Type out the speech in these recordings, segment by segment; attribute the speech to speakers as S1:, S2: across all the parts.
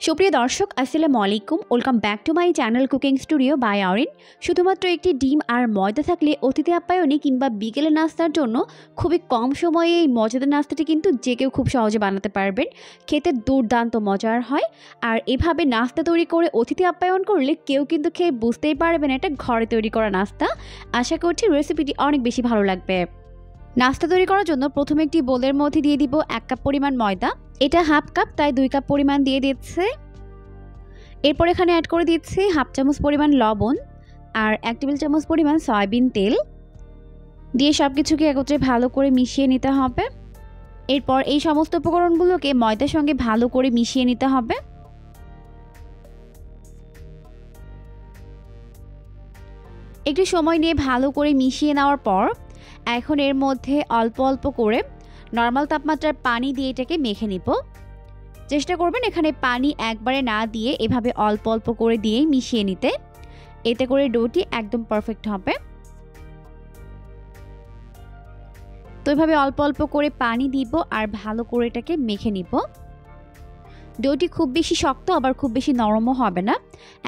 S1: সুপ্রিয় দর্শক আসসালামু আলাইকুম welcome back to my channel cooking studio by Aorin. শুধুমাত্র একটি ডিম আর ময়দা থাকলে অতিথি আপ্যায়নে কিংবা বিকেলে নাস্তার জন্য খুবই কম সময়ে এই মজাদার নাস্তাটি কিন্তু যে কেউ খুব সহজে বানাতে পারবেন। খেতে দুর্দান্ত মজার হয়। আর এভাবে নাস্তা তৈরি করে অতিথি আপ্যায়ন করলে কেউ কিন্তু খেয়ে বুঝতেই পারবে না এটা ঘরে তৈরি করা নাস্তা। আশা করছি রেসিপিটি অনেক বেশি ভালো লাগবে। নাস্তা তৈরি করার জন্য প্রথমে একটি বোলের মধ্যে দিয়ে দিব 1 কাপ পরিমাণ ময়দা। এটা হাফ কাপ তাই 2 কাপ পরিমাণ দিয়ে দিচ্ছে। এরপর এখানে অ্যাড করে দিচ্ছি হাফ চামচ পরিমাণ লবণ আর 1 টেবিল চামচ পরিমাণ সয়াবিন তেল দিয়ে সবকিছুকে একত্রে ভালো করে মিশিয়ে নিতে হবে। এরপর এই সমস্ত উপকরণগুলোকে ময়দার সঙ্গে ভালো করে মিশিয়ে নিতে হবে। একটু সময় নিয়ে ভালো করে মিশিয়ে নেওয়ার পর এখন এর মধ্যে অল্প অল্প করে নরমাল তাপমাত্রার পানি দিয়ে এটাকে মেখে নিব। চেষ্টা করবেন এখানে পানি একবারে না দিয়ে এভাবে অল্প অল্প করে দিয়ে মিশিয়ে নিতে, এতে করে ডোটি একদম পারফেক্ট হবে। তো এভাবে অল্প অল্প করে পানি দিব আর ভালো করে এটাকে মেখে নিব। ডোটি খুব বেশি শক্ত আবার খুব বেশি নরমও হবে না,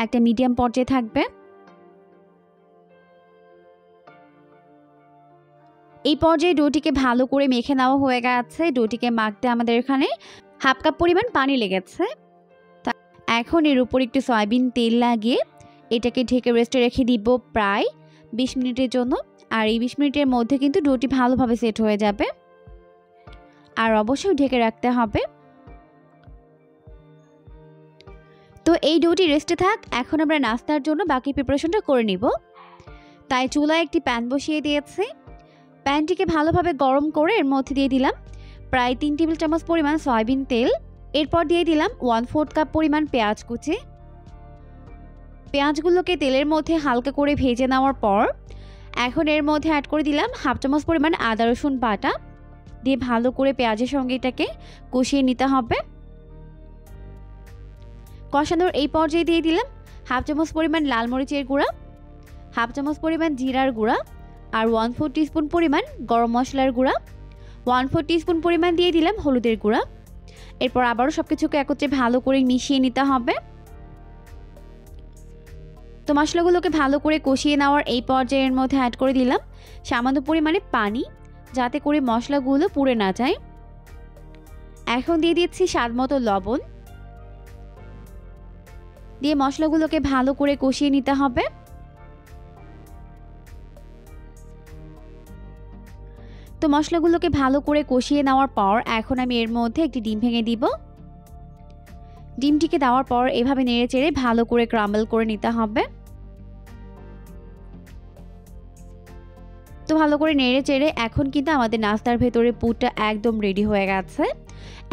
S1: একটা মিডিয়াম পর্যায়ে থাকবে। এই পর্যায়ে ডোটিকে ভালো করে মেখে নেওয়া হয়ে গেছে। ডোটিকে মাখতে আমাদের এখানে হাফ কাপ পরিমাণ পানি লেগেছে। এখন এর উপর একটু সয়াবিন তেল লাগিয়ে এটাকে ঢেকে রেস্টে রেখে দিব প্রায় 20 মিনিটের জন্য। আর এই 20 মিনিটের মধ্যে কিন্তু ডোটি ভালোভাবে সেট হয়ে যাবে। আর অবশ্যই ঢেকে রাখতে হবে। তো এই ডোটি রেস্টে থাক, এখন আমরা নাস্তার জন্য বাকি প্রিপারেশনটা করে নিব। তাই চুলায় একটি প্যান বসিয়ে দিয়েছি। প্যানটিকে ভালোভাবে গরম করে এর মধ্যে দিয়ে দিলাম প্রায় 3 টেবিল চামচ পরিমাণ সয়াবিন তেল। এরপর দিয়ে দিলাম 1/4 কাপ পরিমাণ পেঁয়াজ কুচি। পেঁয়াজগুলোকে তেলের মধ্যে হালকা করে ভেজে নেওয়ার পর এখন এর মধ্যে অ্যাড করে দিলাম হাফ চামচ পরিমাণ আদা রসুন বাটা দিয়ে ভালো করে পেঁয়াজের সঙ্গে এটাকে কষিয়ে নিতে হবে। কষানোর এই পর্যায়ে দিয়ে দিলাম হাফ চামচ পরিমাণ লাল মরিচের গুঁড়া, হাফ চামচ পরিমাণ জিরার গুঁড়া আর 1/4 টিস্পুন পরিমাণ গরম মশলার গুঁড়া, 1/4 টিস্পুন পরিমাণ দিয়ে দিলাম হলুদের গুঁড়া। এরপর আবারও সবকিছুকে একত্রে ভালো করে মিশিয়ে নিতে হবে। তো মশলাগুলোকে ভালো করে কষিয়ে নেওয়ার এই পর্যায়ের মধ্যে অ্যাড করে দিলাম সামান্য পরিমাণে পানি, যাতে করে মশলাগুলো পুড়ে না যায়। এখন দিয়ে দিচ্ছি স্বাদমতো লবণ দিয়ে মশলাগুলোকে ভালো করে কষিয়ে নিতে হবে। তো মশলাগুলোকে ভালো করে কষিয়ে নেওয়ার পর এখন আমি এর মধ্যে একটি ডিম ভেঙে দিব। ডিমটিকে দেওয়ার পর এভাবে নেড়েচেড়ে ভালো করে ক্রাম্বল করে নিতে হবে। তো ভালো করে নেড়েচেড়ে এখন কিন্তু আমাদের নাস্তার ভেতরে পুরটা একদম রেডি হয়ে গেছে।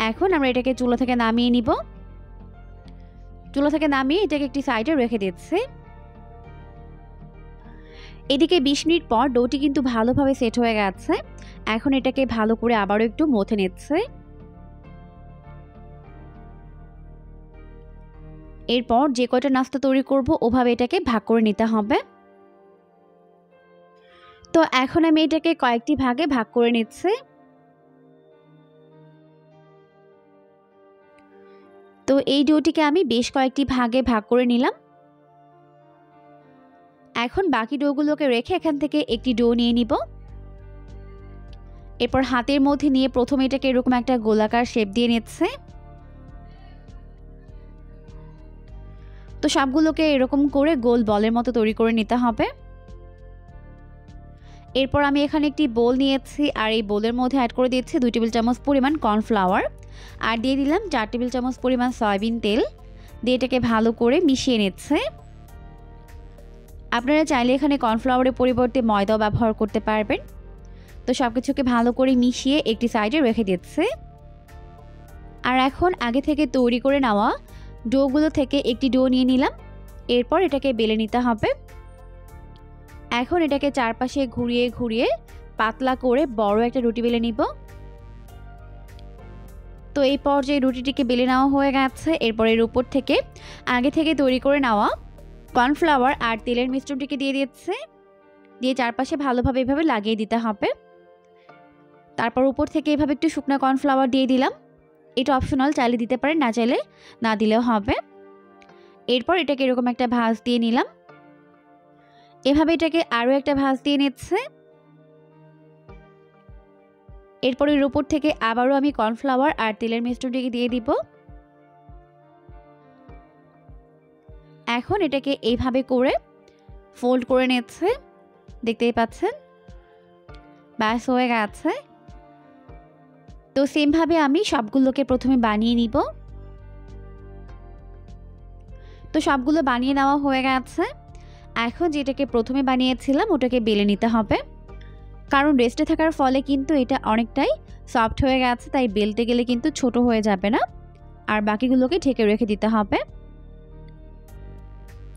S1: এখন আমরা এটাকে চুলা থেকে নামিয়ে নিব। চুলা থেকে নামিয়ে এটাকে একটি সাইডে রেখে দিচ্ছি। এদিকে 20 মিনিট পর ডোটি কিন্তু ভালোভাবে সেট হয়ে গেছে। এখন এটাকে ভালো করে আবারও একটু মথে নিচ্ছে। এরপর যে কয়টা নাস্তা তৈরি করব ওভাবে এটাকে ভাগ করে নিতে হবে। তো এখন আমি এটাকে কয়েকটি ভাগে ভাগ করে নিচ্ছি। তো এই ডোটিকে আমি বেশ কয়েকটি ভাগে ভাগ করে নিলাম। এখন বাকি ডোগুলোকে রেখে এখান থেকে একটি ডো নিয়ে নিব। এরপর হাতের মধ্যে নিয়ে প্রথমে এটাকে এরকম একটা গোলাকার শেপ দিয়ে নিচ্ছে। তো সবগুলোকে এরকম করে গোল বলের মতো তৈরি করে নিতে হবে। এরপর আমি এখানে একটি বোল নিয়েছি আর এই বোলের মধ্যে অ্যাড করে দিচ্ছি 2 টেবিল চামচ পরিমাণ কর্নফ্লাওয়ার আর দিয়ে দিলাম 4 টেবিল চামচ পরিমাণ সয়াবিন তেল দিয়ে এটাকে ভালো করে মিশিয়ে নিচ্ছে। আপনারা চাইলে এখানে কর্নফ্লাওয়ারের পরিবর্তে ময়দাও ব্যবহার করতে পারবেন। তো সবকিছুকে ভালো করে মিশিয়ে একটি সাইডে রেখে দিচ্ছে। আর এখন আগে থেকে তৈরি করে নেওয়া ডোগুলো থেকে একটি ডো নিয়ে নিলাম। এরপর এটাকে বেলে নিতে হবে। এখন এটাকে চারপাশে ঘুরিয়ে ঘুরিয়ে পাতলা করে বড় একটা রুটি বেলে নিব। তো এই পর্যায়ে রুটিটিকে বেলে নেওয়া হয়ে গেছে। এরপর এর উপর থেকে আগে থেকে তৈরি করে নেওয়া কর্নফ্লাওয়ার আর তেলের মিশ্রণটিকে দিয়ে দিচ্ছে, দিয়ে চারপাশে ভালোভাবে এভাবে লাগিয়ে দিতে হবে। তারপর উপর থেকে এভাবে একটু শুকনো কর্নফ্লাওয়ার দিয়ে দিলাম। এটা অপশনাল, চাইলে দিতে পারেন, না চাইলে না দিলেও হবে। এরপর এটাকে এরকম একটা ভাঁজ দিয়ে নিলাম। এভাবে এটাকে আরও একটা ভাঁজ দিয়ে নিচ্ছে। এরপর এর উপর থেকে আবারও আমি কর্নফ্লাওয়ার আর তেলের মিশ্রণটিকে দিয়ে দিব। এখন এটাকে এইভাবে করে ফোল্ড করে নিচ্ছে, দেখতেই পাচ্ছেন। ব্যাস হয়ে গেছে। তো সেমভাবে আমি সবগুলোকে প্রথমে বানিয়ে নিব। তো সবগুলো বানিয়ে নেওয়া হয়ে গেছে। এখন যেটাকে প্রথমে বানিয়েছিলাম ওটাকে বেলে নিতে হবে, কারণ রেস্টে থাকার ফলে কিন্তু এটা অনেকটাই সফট হয়ে গেছে, তাই বেলতে গেলে কিন্তু ছোট হয়ে যাবে না। আর বাকিগুলোকে ঢেকে রেখে দিতে হবে।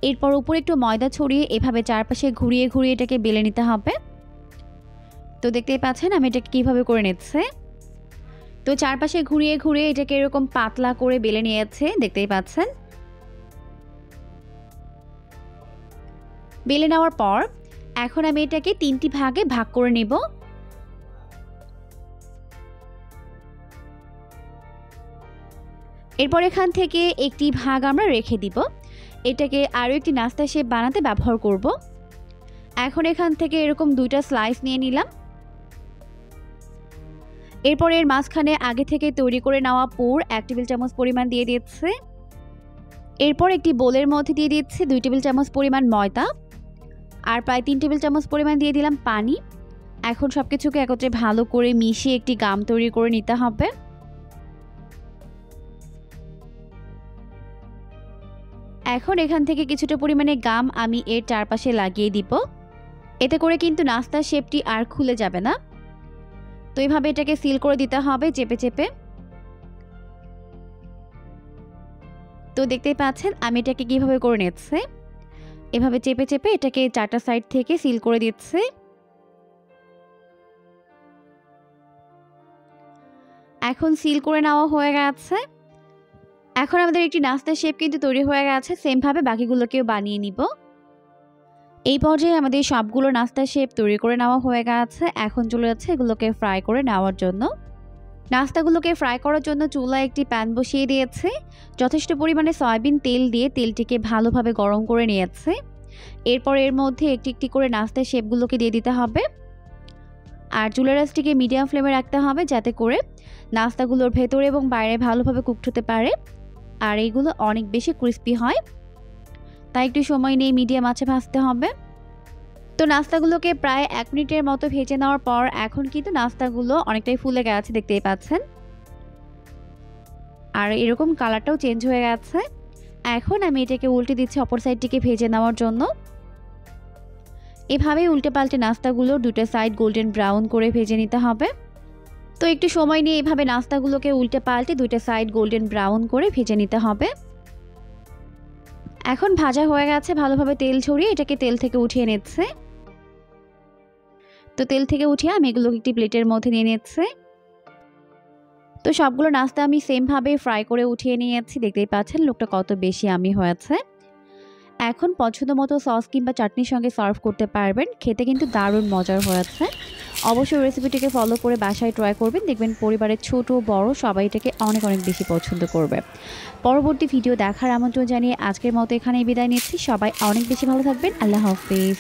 S1: এরপর উপরে একটু ময়দা ছড়িয়ে এভাবে চারপাশে ঘুরিয়ে ঘুরিয়ে এটাকে বেলে নিতে হবে। তো দেখতেই পাচ্ছেন আমি এটাকে কীভাবে করে নিচ্ছে। তো চারপাশে ঘুরিয়ে ঘুরিয়ে এটাকে এরকম পাতলা করে বেলে নিয়েছে, দেখতেই পাচ্ছেন। বেলে নেওয়ার পর এখন আমি এটাকে 3টি ভাগে ভাগ করে নেব। এরপর এখান থেকে একটি ভাগ আমরা রেখে দিব, এটাকে আরও একটি নাস্তা শেপ বানাতে ব্যবহার করব। এখন এখান থেকে এরকম 2টা স্লাইস নিয়ে নিলাম। এরপর এর মাঝখানে আগে থেকে তৈরি করে নেওয়া পুর 1 টেবিল চামচ পরিমাণ দিয়ে দিচ্ছে। এরপর একটি বোলের মধ্যে দিয়ে দিচ্ছে 2 টেবিল চামচ পরিমাণ ময়দা আর প্রায় 3 টেবিল চামচ পরিমাণ দিয়ে দিলাম পানি। এখন সব কিছুকে একত্রে ভালো করে মিশিয়ে একটি গাম তৈরি করে নিতে হবে। এখন এখান থেকে কিছুটা পরিমাণে গাম আমি এর চারপাশে লাগিয়ে দিব, এতে করে কিন্তু নাস্তার শেপটি আর খুলে যাবে না। তো এইভাবে এটাকে সিল করে দিতে হবে চেপে চেপে। তো দেখতেই পাচ্ছেন আমি এটাকে কিভাবে করে নিচ্ছে, এভাবে চেপে চেপে এটাকে 4টা সাইড থেকে সিল করে দিচ্ছে। এখন সিল করে নেওয়া হয়ে গেছে। এখন আমাদের একটি নাস্তার শেপ কিন্তু তৈরি হয়ে গেছে। সেমভাবে বাকিগুলোকেও বানিয়ে নিব। এই পর্যায়ে আমাদের সবগুলো নাস্তার শেপ তৈরি করে নেওয়া হয়ে গেছে। এখন চলে যাচ্ছে এগুলোকে ফ্রাই করে নেওয়ার জন্য। নাস্তাগুলোকে ফ্রাই করার জন্য চুলায় একটি প্যান বসিয়ে দিয়েছে, যথেষ্ট পরিমাণে সয়াবিন তেল দিয়ে তেলটিকে ভালোভাবে গরম করে নিয়েছে। এরপর এর মধ্যে একটি একটি করে নাস্তার শেপগুলোকে দিয়ে দিতে হবে আর চুলার আঁচটিকে মিডিয়াম ফ্লেমে রাখতে হবে, যাতে করে নাস্তাগুলোর ভেতরে এবং বাইরে ভালোভাবে কুকড হতে পারে আর এইগুলো অনেক বেশি ক্রিস্পি হয়। তাই একটু সময় নিয়ে মিডিয়াম আঁচে ভাজতে হবে। তো নাস্তাগুলোকে প্রায় 1 মিনিটের মতো ভেজে নেওয়ার পর এখন কিন্তু নাস্তাগুলো অনেকটাই ফুলে গেছে, দেখতেই পাচ্ছেন। আর এরকম কালারটাও চেঞ্জ হয়ে গেছে। এখন আমি এটাকে উল্টে দিচ্ছি অপর সাইডটিকে ভেজে নেওয়ার জন্য। এভাবেই উল্টে পাল্টে নাস্তাগুলোর 2টা সাইড গোল্ডেন ব্রাউন করে ভেজে নিতে হবে। তো একটু সময় নিয়ে এভাবে নাস্তাগুলোকে উল্টে পাল্টে 2টা সাইড গোল্ডেন ব্রাউন করে ভেজে নিতে হবে। এখন ভাজা হয়ে গেছে, ভালোভাবে তেল ছড়িয়ে এটাকে তেল থেকে উঠিয়ে নিচ্ছে। তো তেল থেকে উঠিয়ে আমি এগুলোকে একটি প্লেটের মধ্যে নিয়ে নিচ্ছি। তো সবগুলো নাস্তা আমি সেমভাবে ফ্রাই করে উঠিয়ে নিয়েছি, দেখতেই পাচ্ছেন লুকটা কত বেশি ইয়াম্মি হয়েছে। এখন পছন্দ মতো সস কিংবা চাটনির সঙ্গে সার্ভ করতে পারবেন। খেতে কিন্তু দারুণ মজার হয়েছে। অবশ্যই রেসিপিটিকে ফলো করে বাসায় ট্রাই করবেন, দেখবেন পরিবারের ছোট বড় সবাই এটাকে অনেক অনেক বেশি পছন্দ করবে। পরবর্তী ভিডিও দেখার আমন্ত্রণ জানিয়ে আজকের মতো এখানেই বিদায় নিচ্ছি। সবাই অনেক বেশি ভালো থাকবেন। আল্লাহ হাফেজ।